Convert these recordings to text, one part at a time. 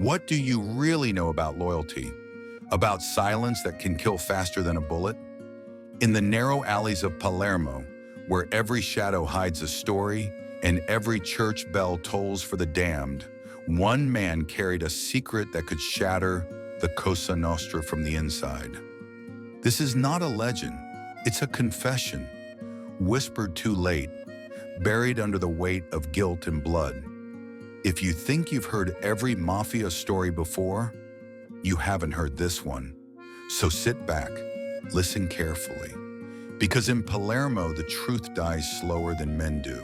What do you really know about loyalty? About silence that can kill faster than a bullet? In the narrow alleys of Palermo, where every shadow hides a story and every church bell tolls for the damned, one man carried a secret that could shatter the Cosa Nostra from the inside. This is not a legend, it's a confession, whispered too late, buried under the weight of guilt and blood. If you think you've heard every mafia story before, you haven't heard this one. So sit back, listen carefully, because in Palermo, the truth dies slower than men do.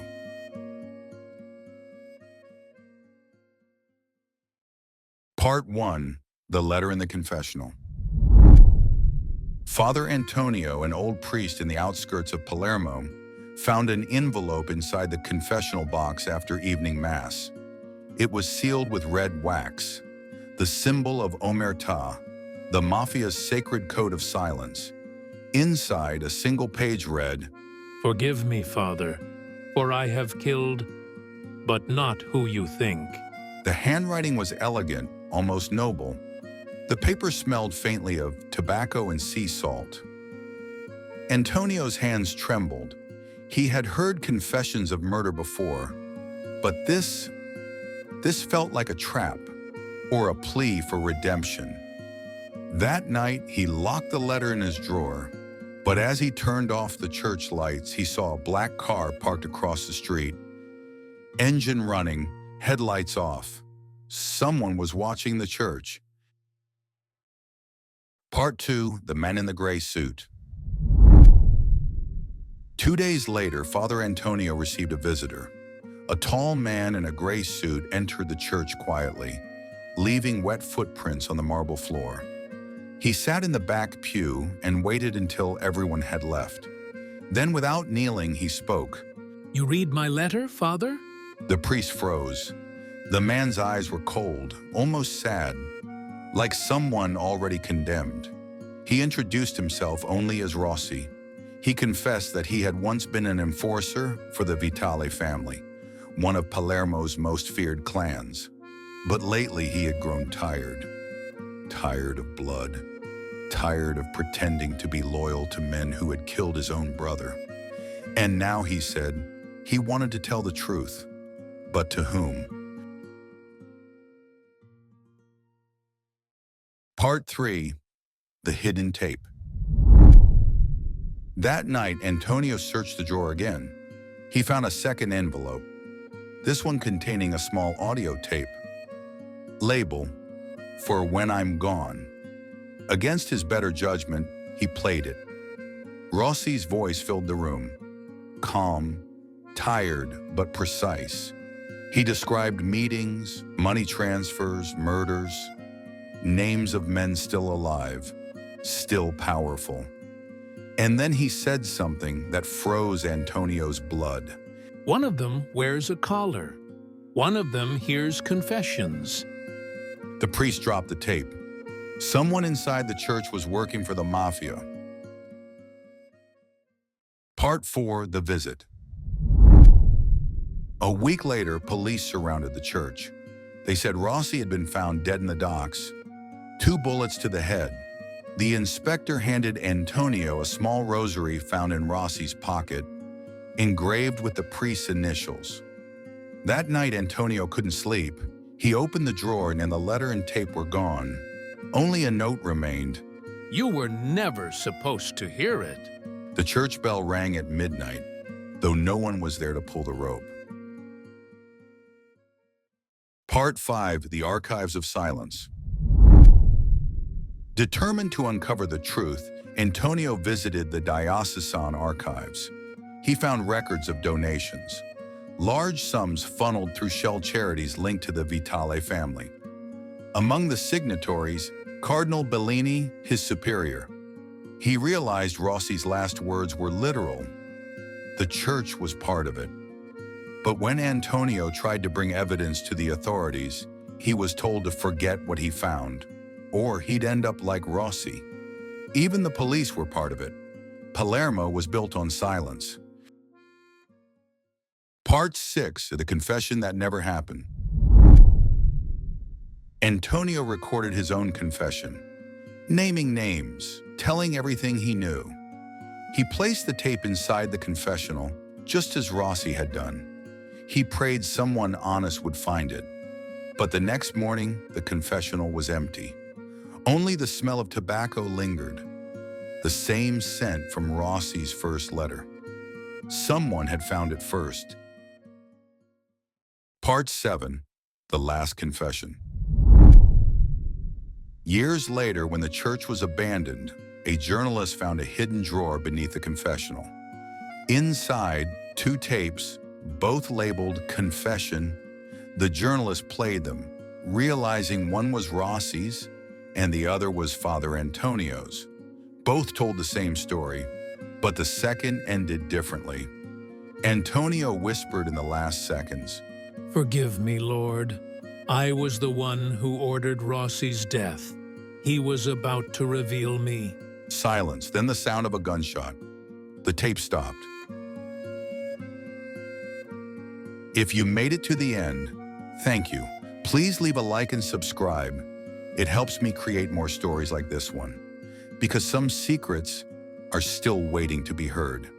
Part 1. The Letter in the Confessional. Father Antonio, an old priest in the outskirts of Palermo, found an envelope inside the confessional box after evening mass. It was sealed with red wax, the symbol of omertà, the mafia's sacred code of silence. Inside, a single page read, "Forgive me, Father, for I have killed, but not who you think." The handwriting was elegant, almost noble. The paper smelled faintly of tobacco and sea salt. Antonio's hands trembled. He had heard confessions of murder before, but this felt like a trap or a plea for redemption. That night, he locked the letter in his drawer, but as he turned off the church lights, he saw a black car parked across the street. Engine running, headlights off. Someone was watching the church. Part 2. The Man in the Gray Suit. 2 days later, Father Antonio received a visitor. A tall man in a gray suit entered the church quietly, leaving wet footprints on the marble floor. He sat in the back pew and waited until everyone had left. Then, without kneeling, he spoke. "You read my letter, Father?" The priest froze. The man's eyes were cold, almost sad, like someone already condemned. He introduced himself only as Rossi. He confessed that he had once been an enforcer for the Vitale family, one of Palermo's most feared clans. But lately he had grown tired. Tired of blood. Tired of pretending to be loyal to men who had killed his own brother. And now, he said, he wanted to tell the truth. But to whom? Part 3. The Hidden Tape. That night, Antonio searched the drawer again. He found a second envelope, this one containing a small audio tape. Label, "For When I'm Gone." Against his better judgment, he played it. Rossi's voice filled the room. Calm, tired, but precise. He described meetings, money transfers, murders, names of men still alive, still powerful. And then he said something that froze Antonio's blood. "One of them wears a collar. One of them hears confessions." The priest dropped the tape. Someone inside the church was working for the mafia. Part 4. The Visit. A week later, police surrounded the church. They said Rossi had been found dead in the docks, 2 bullets to the head. The inspector handed Antonio a small rosary found in Rossi's pocket, engraved with the priest's initials. That night, Antonio couldn't sleep. He opened the drawer and the letter and tape were gone. Only a note remained. "You were never supposed to hear it." The church bell rang at midnight, though no one was there to pull the rope. Part 5. The Archives of Silence. Determined to uncover the truth, Antonio visited the diocesan archives. He found records of donations, large sums funneled through shell charities linked to the Vitale family. Among the signatories, Cardinal Bellini, his superior. He realized Rossi's last words were literal. The church was part of it. But when Antonio tried to bring evidence to the authorities, he was told to forget what he found, or he'd end up like Rossi. Even the police were part of it. Palermo was built on silence. Part 6. The Confession That Never Happened. Antonio recorded his own confession, naming names, telling everything he knew. He placed the tape inside the confessional, just as Rossi had done. He prayed someone honest would find it. But the next morning, the confessional was empty. Only the smell of tobacco lingered, the same scent from Rossi's first letter. Someone had found it first. Part 7. The Last Confession. Years later, when the church was abandoned, a journalist found a hidden drawer beneath the confessional. Inside, 2 tapes, both labeled Confession. The journalist played them, realizing one was Rossi's and the other was Father Antonio's. Both told the same story, but the second ended differently. Antonio whispered in the last seconds, Forgive me, Lord. I was the one who ordered Rossi's death. He was about to reveal me. Silence, then the sound of a gunshot. The tape stopped. If you made it to the end, thank you. Please leave a like and subscribe. It helps me create more stories like this one, because some secrets are still waiting to be heard.